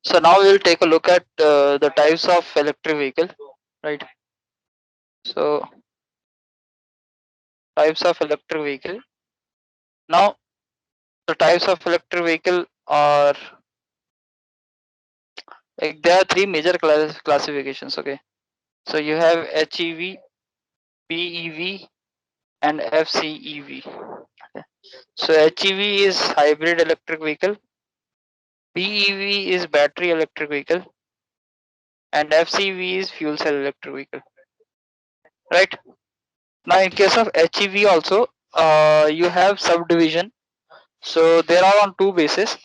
So now we will take a look at the types of electric vehicle, right? So types of electric vehicle. Now the types of electric vehicle are like there are three major classifications. Okay, so you have HEV, BEV, and FCEV. Okay. So HEV is hybrid electric vehicle, BEV is battery electric vehicle, and FCEV is fuel cell electric vehicle. Right. Now in case of HEV also, you have subdivision. So there are on two bases.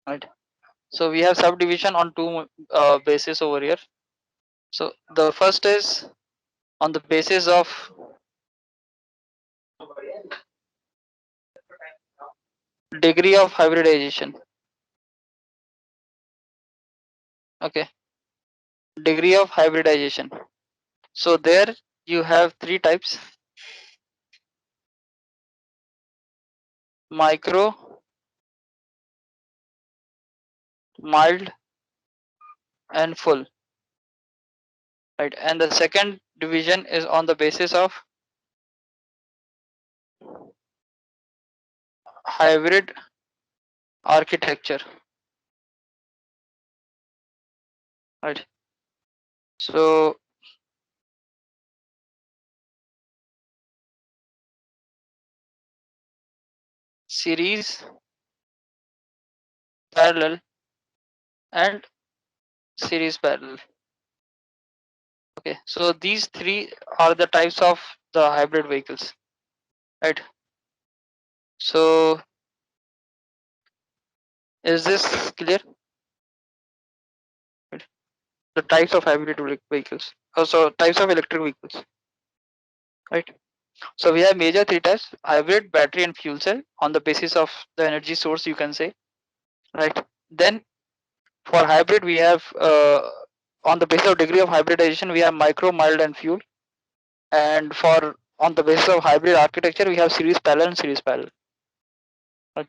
Right. So we have subdivision on two bases over here. So the first is on the basis of degree of hybridization. Okay, degree of hybridization. So there you have three types: micro, mild, and full. Right, and the second division is on the basis of hybrid architecture. Right. So series, parallel, and series parallel. Okay, so these three are the types of the hybrid vehicles. Right. So is this clear? Right. The types of hybrid vehicles. Also types of electric vehicles. Right. So we have major three types: hybrid, battery, and fuel cell on the basis of the energy source, you can say. Right. Then for hybrid, we have on the basis of degree of hybridization, we have micro, mild, and fuel. And for on the basis of hybrid architecture, we have series parallel and series parallel. Right.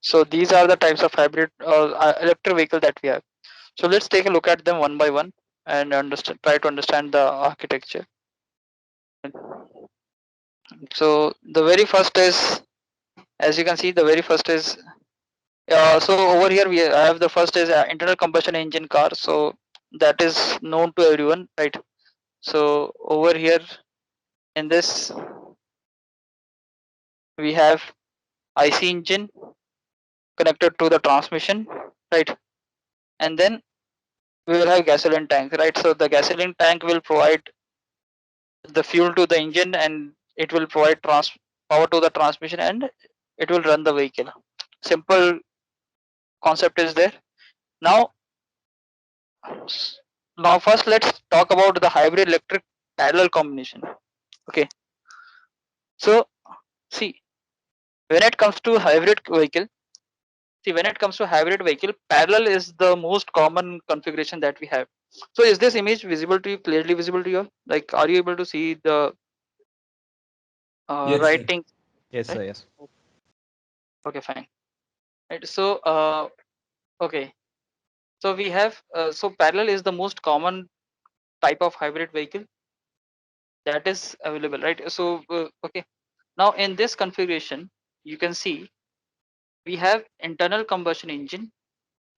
So these are the types of hybrid electric vehicle that we have. So let's take a look at them one by one and understand, try to understand the architecture. So the very first is, as you can see, the very first is so over here we have the first is internal combustion engine car. So that is known to everyone, right? So over here in this we have IC engine connected to the transmission, right? And then we will have gasoline tank, right? So the gasoline tank will provide the fuel to the engine and it will provide power to the transmission and it will run the vehicle. Simple concept is there. Now, now first let's talk about the hybrid electric parallel combination. Okay. So see, when it comes to hybrid vehicle, when it comes to hybrid vehicle, parallel is the most common configuration that we have. So is this image visible to you, clearly visible to you all? Like, are you able to see the Yes, sir. writing? Yes, Right. sir. Yes. Okay, fine. Right. So okay. So we have so parallel is the most common type of hybrid vehicle that is available, right? So okay. Now in this configuration, you can see we have internal combustion engine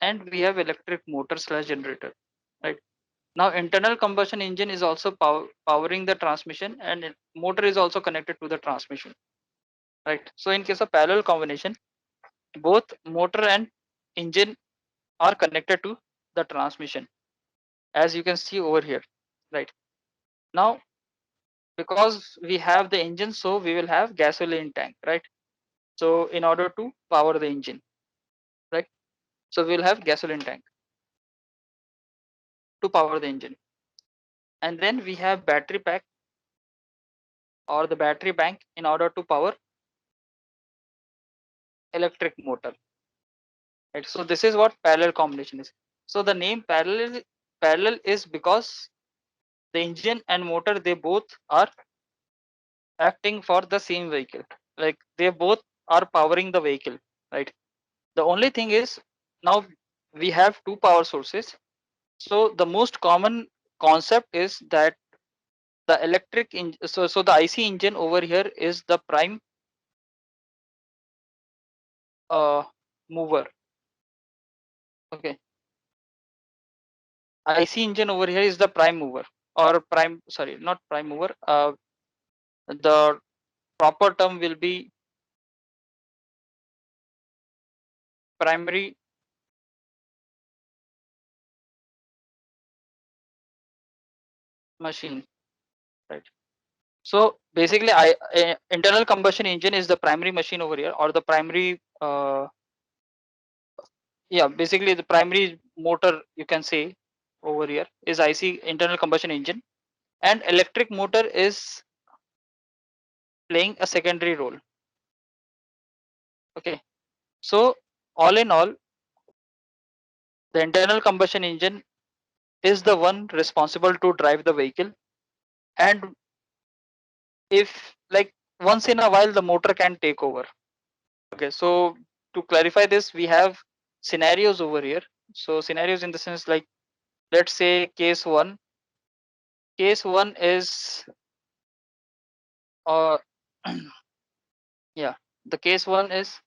and we have electric motor slash generator, right? Now internal combustion engine is also powering the transmission and motor is also connected to the transmission, right? So in case of parallel combination, both motor and engine are connected to the transmission, as you can see over here, right? Now because we have the engine, so we will have gasoline tank, right? So in order to power the engine, right? So we'll have gasoline tank to power the engine, and then we have battery pack or the battery bank in order to power electric motor, right? So this is what parallel combination is. So the name parallel is because the engine and motor, they both are acting for the same vehicle, like they both are powering the vehicle, right? The only thing is now we have two power sources. So the most common concept is that the so the IC engine over here is the prime uh, mover. Okay, IC engine over here is the prime mover, or prime, sorry, not prime mover. The proper term will be primary machine, right? So basically, internal combustion engine is the primary machine over here, or the primary, yeah, basically the primary motor you can say over here is IC, internal combustion engine, and electric motor is playing a secondary role. Okay, so all in all, the internal combustion engine is the one responsible to drive the vehicle, and if like once in a while the motor can take over. Okay, so to clarify this, we have scenarios over here. So scenarios in the sense like, let's say case one. Case one is uh yeah, the case one is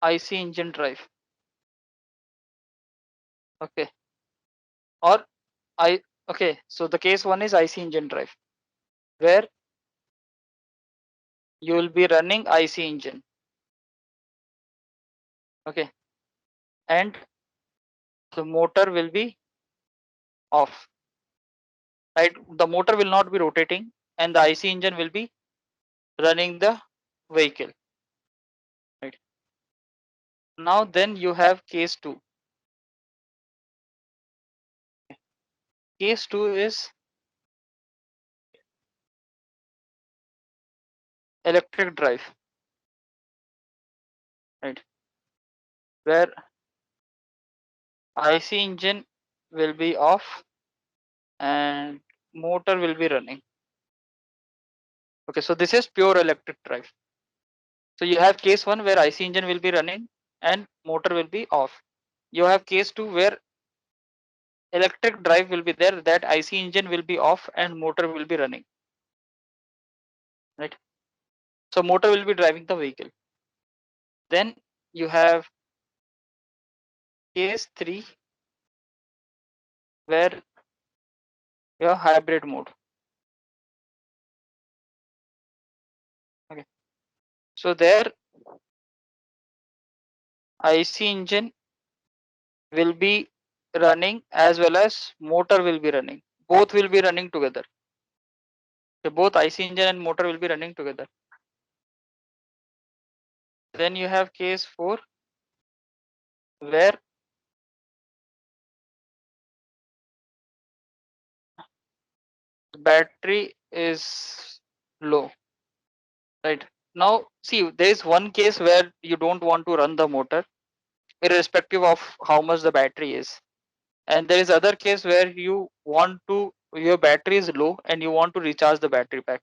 IC engine drive. Okay, or I okay, so the case one is IC engine drive, where you will be running IC engine. Okay, and the motor will be off, right? The motor will not be rotating, and the IC engine will be running the vehicle, right? Now then you have case two. Case two is electric drive, right? Where IC engine will be off and motor will be running. Okay, so this is pure electric drive. So you have case one where IC engine will be running and motor will be off. You have case two where electric drive will be there, that IC engine will be off and motor will be running, right? So motor will be driving the vehicle. Then you have case three where you have hybrid mode. Okay, so there IC engine will be running as well as motor will be running. Both will be running together. So both IC engine and motor will be running together. Then you have case 4 where the battery is low. Right. Now see, there is one case where you don't want to run the motor irrespective of how much the battery is. And there is other case where you want to, your battery is low and you want to recharge the battery pack.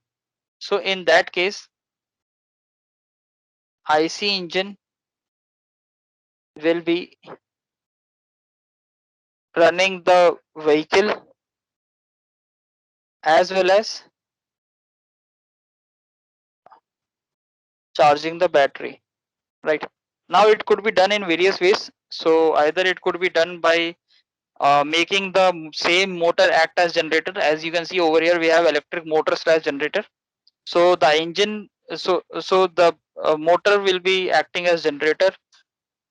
So in that case, IC engine will be running the vehicle as well as charging the battery, right? Now it could be done in various ways. So either it could be done by making the same motor act as generator. As you can see over here, we have electric motor slash generator. So the engine, so the motor will be acting as generator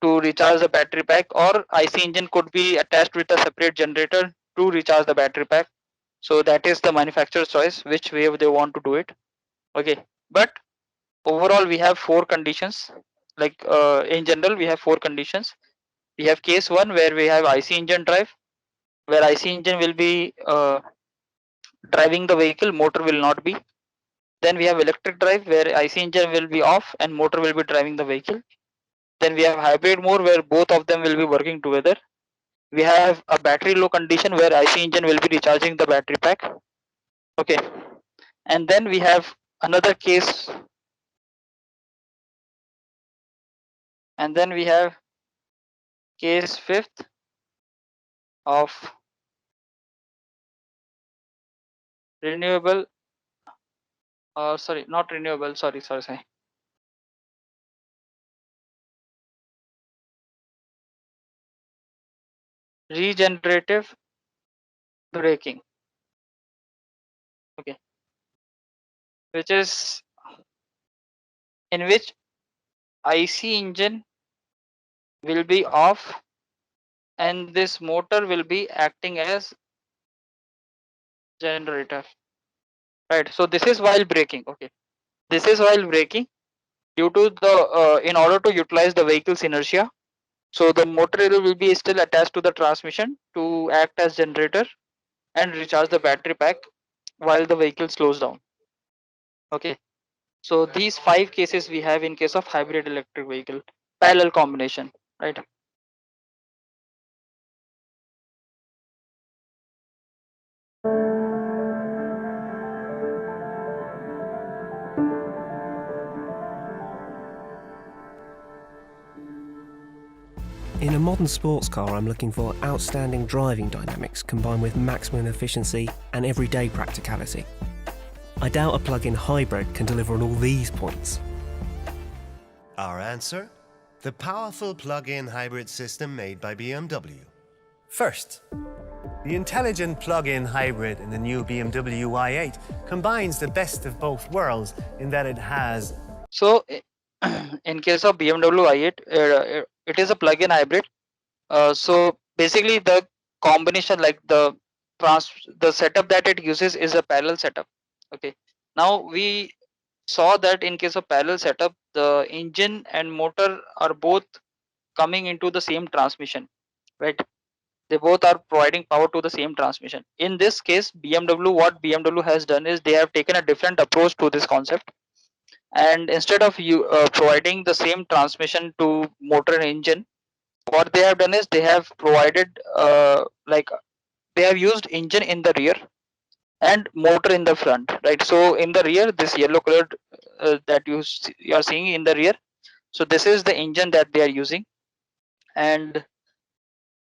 to recharge the battery pack, or IC engine could be attached with a separate generator to recharge the battery pack. So that is the manufacturer's choice which way they want to do it. Okay, but overall we have four conditions. Like in general, we have four conditions. We have case one where we have IC engine drive, where IC engine will be driving the vehicle, motor will not be. Then we have electric drive where IC engine will be off and motor will be driving the vehicle. Then we have hybrid mode where both of them will be working together. We have a battery low condition where IC engine will be recharging the battery pack. Okay, and then we have another case, and then we have case fifth of renewable, sorry, not renewable, sorry, regenerative braking. Okay, which is in which IC engine will be off and this motor will be acting as generator, right? So this is while braking. Okay, this is while braking due to the in order to utilize the vehicle's inertia. So the motor will be still attached to the transmission to act as generator and recharge the battery pack while the vehicle slows down. Okay, so these 5 cases we have in case of hybrid electric vehicle parallel combination, right? In a modern sports car, I'm looking for outstanding driving dynamics combined with maximum efficiency and everyday practicality. I doubt a plug-in hybrid can deliver on all these points. Our answer? The powerful plug-in hybrid system made by BMW. First, the intelligent plug-in hybrid in the new BMW i8 combines the best of both worlds in that it has... So in case of BMW i8, it is a plug-in hybrid. So basically the combination, like the setup that it uses is a parallel setup. Okay, now we saw that in case of parallel setup, the engine and motor are both coming into the same transmission, right? They both are providing power to the same transmission. In this case, what BMW has done is they have taken a different approach to this concept, and instead of you providing the same transmission to motor and engine, what they have done is they have provided like they have used engine in the rear and motor in the front, right? So in the rear, this yellow colored that you are seeing in the rear, so this is the engine that they are using, and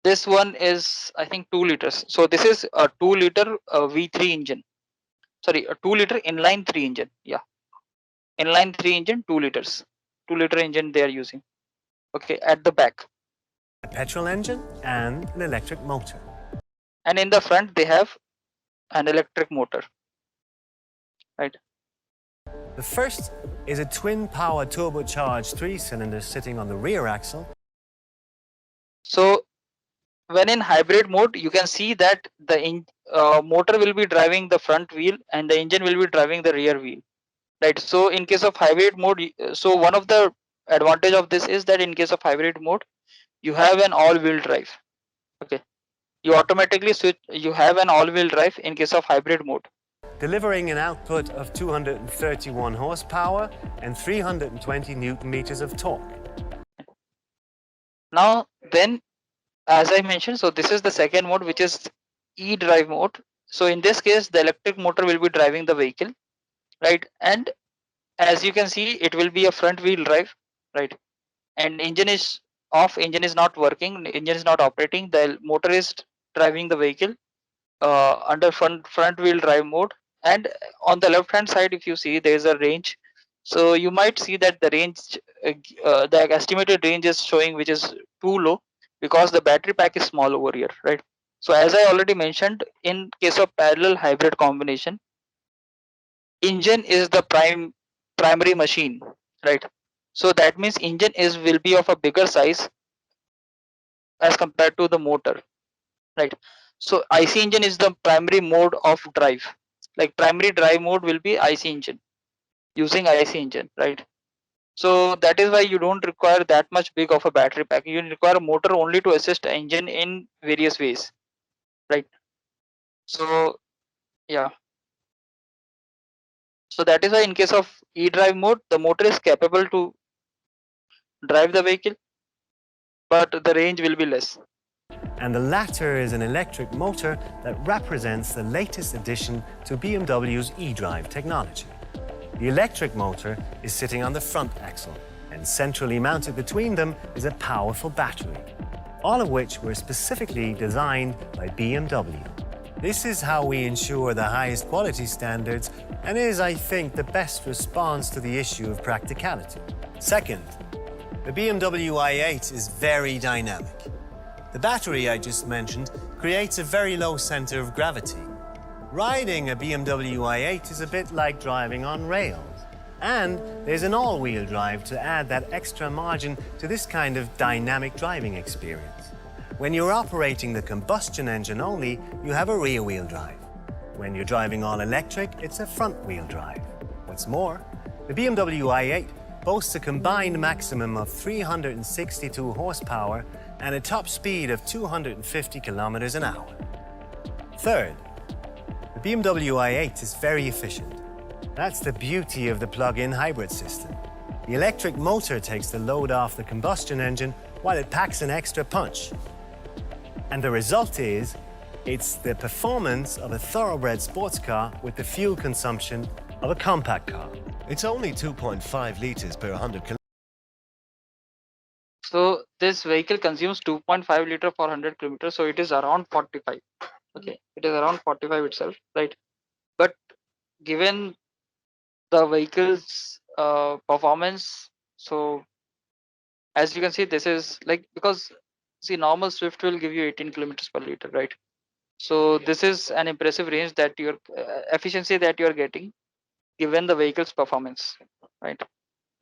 this one is I think 2 liters. So this is a 2-liter V3 engine, sorry, a 2-liter inline 3 engine. Yeah, inline 3 engine, 2 liters, 2-liter engine they are using. Okay, at the back, a petrol engine and an electric motor. and in the front they have an electric motor, right? The first is a twin-power turbocharged 3-cylinder sitting on the rear axle. So when in hybrid mode, you can see that the motor will be driving the front wheel and the engine will be driving the rear wheel, right? So in case of hybrid mode, so one of the advantage of this is that in case of hybrid mode, you have an all-wheel drive. Okay, you automatically switch, you have an all-wheel drive in case of hybrid mode, delivering an output of 231 horsepower and 320 newton meters of torque. Now then, as I mentioned, so this is the second mode, which is e-drive mode. So in this case, the electric motor will be driving the vehicle, right? And as you can see, it will be a front wheel drive, right? And engine is off, engine is not working, engine is not operating, the motor is driving the vehicle under front wheel drive mode. And on the left hand side, if you see, there is a range. So you might see that the range, the estimated range is showing, which is too low because the battery pack is small over here, right? So as I already mentioned, in case of parallel hybrid combination, engine is the primary machine, right? So that means engine will be of a bigger size as compared to the motor, right? So IC engine is the primary mode of drive, like primary drive mode will be IC engine, using IC engine, right? So that is why you don't require that much big of a battery pack. You require a motor only to assist engine in various ways, right? So yeah, so that is why in case of e-drive mode, the motor is capable to drive the vehicle, but the range will be less. And the latter is an electric motor that represents the latest addition to BMW's e-drive technology. The electric motor is sitting on the front axle, and centrally mounted between them is a powerful battery, all of which were specifically designed by BMW. This is how we ensure the highest quality standards and is, I think, the best response to the issue of practicality. Second, the BMW i8 is very dynamic. The battery I just mentioned creates a very low center of gravity. Riding a BMW i8 is a bit like driving on rails. And there's an all-wheel drive to add that extra margin to this kind of dynamic driving experience. When you're operating the combustion engine only, you have a rear-wheel drive. When you're driving all electric, it's a front-wheel drive. What's more, the BMW i8 boasts a combined maximum of 362 horsepower and a top speed of 250 kilometers an hour. Third, the BMW i8 is very efficient. That's the beauty of the plug-in hybrid system. The electric motor takes the load off the combustion engine while it packs an extra punch. And the result is, it's the performance of a thoroughbred sports car with the fuel consumption of a compact car. It's only 2.5 litres per 100 kilometers. So this vehicle consumes 2.5 liter for 100 kilometers. So it is around 45. Okay, it is around 45 itself, right? But given the vehicle's performance, so as you can see, this is like, because see, normal Swift will give you 18 kilometers per liter, right? So this is an impressive range that your efficiency that you are getting given the vehicle's performance, right?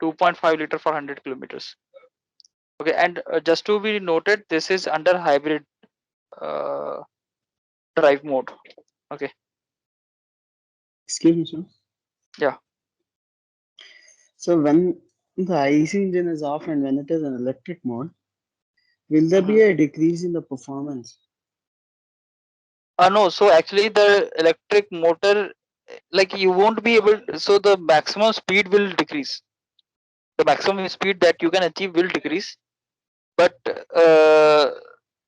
2.5 liter for 100 kilometers. Okay, and just to be noted, this is under hybrid drive mode. Okay. Excuse me, sir. Yeah. So when the IC engine is off and when it is in electric mode, will there be a decrease in the performance? No, so actually the electric motor, like you won't be able, so the maximum speed will decrease. The maximum speed that you can achieve will decrease. But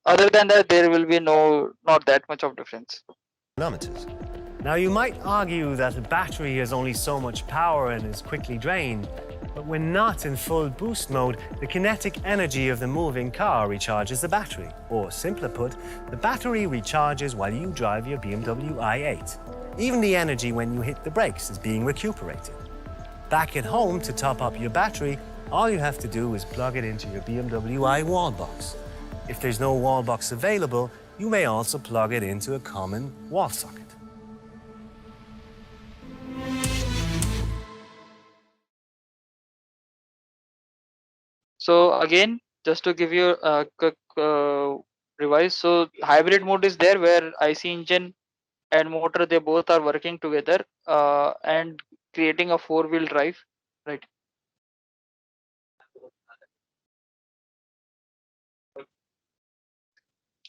other than that, there will be not that much of difference. Now, you might argue that a battery has only so much power and is quickly drained, but when not in full boost mode, the kinetic energy of the moving car recharges the battery. Or simpler put, the battery recharges while you drive your BMW i8. Even the energy when you hit the brakes is being recuperated. Back at home, to top up your battery, all you have to do is plug it into your BMW i wall box. If there's no wall box available, you may also plug it into a common wall socket. So again, just to give you a quick revise, so hybrid mode is there where IC engine and motor, they both are working together and creating a four-wheel drive, right?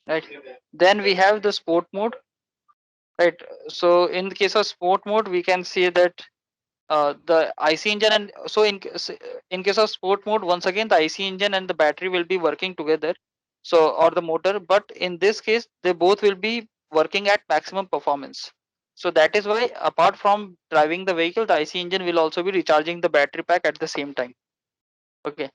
Right. Then we have the sport mode, right? So in the case of sport mode, we can see that the IC engine, and so in case of sport mode, once again the IC engine and the battery will be working together, so, or the motor, but in this case they both will be working at maximum performance. So that is why, apart from driving the vehicle, the IC engine will also be recharging the battery pack at the same time. Okay,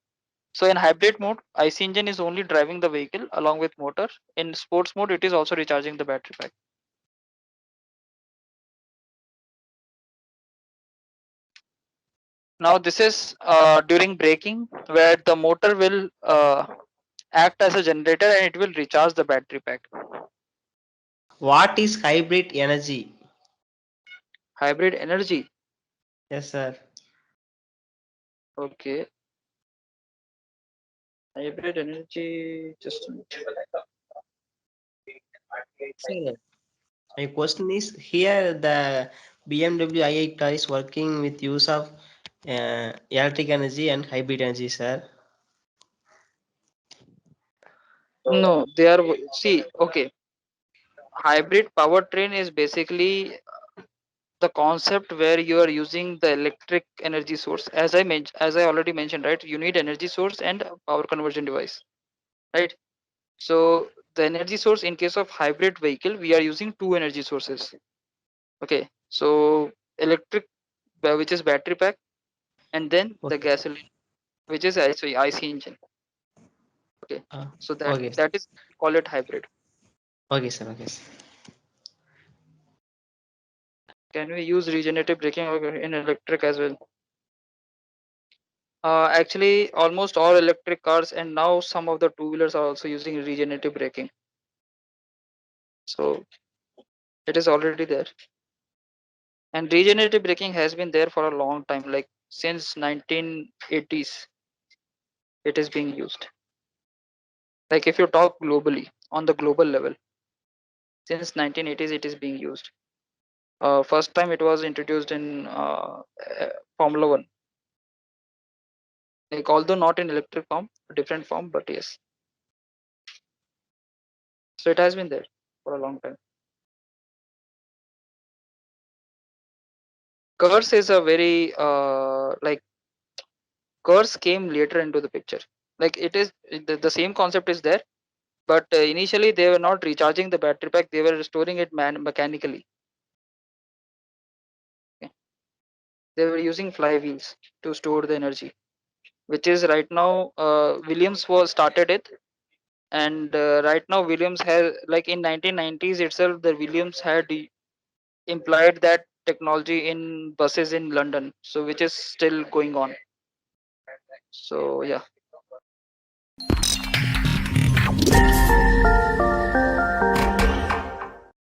so in hybrid mode, IC engine is only driving the vehicle along with motor. In sports mode, it is also recharging the battery pack. Now this is during braking, where the motor will act as a generator and it will recharge the battery pack. What is hybrid energy? Hybrid energy. Yes, sir. Okay. Hybrid energy, just a minute. Sir, my question is, here the BMW i8 car is working with use of electric energy and hybrid energy, sir. No, they are, see, okay. Hybrid powertrain is basically the concept where you are using the electric energy source. As I already mentioned, right? You need energy source and a power conversion device, right? So the energy source in case of hybrid vehicle, we are using two energy sources. Okay, so electric which is battery pack, and then the Okay. gasoline, which is IC engine. Okay, so Okay. that is call it hybrid. Okay, sir. Okay, sir. Can we use regenerative braking in electric as well? Actually, almost all electric cars and now some of the two-wheelers are also using regenerative braking. So it is already there. And regenerative braking has been there for a long time, like since 1980s. It is being used. Like if you talk globally, on the global level, since 1980s it is being used. First time it was introduced in Formula One. Like although not in electric form, different form, but yes. So it has been there for a long time. Curse is a very like curse came later into the picture. Like it is the same concept is there, but initially they were not recharging the battery pack; they were storing it mechanically. Okay. They were using flywheels to store the energy, which is right now Williams was started it, and right now Williams has, like in 1990s itself, the Williams had implied that technology in buses in London, so which is still going on. So yeah.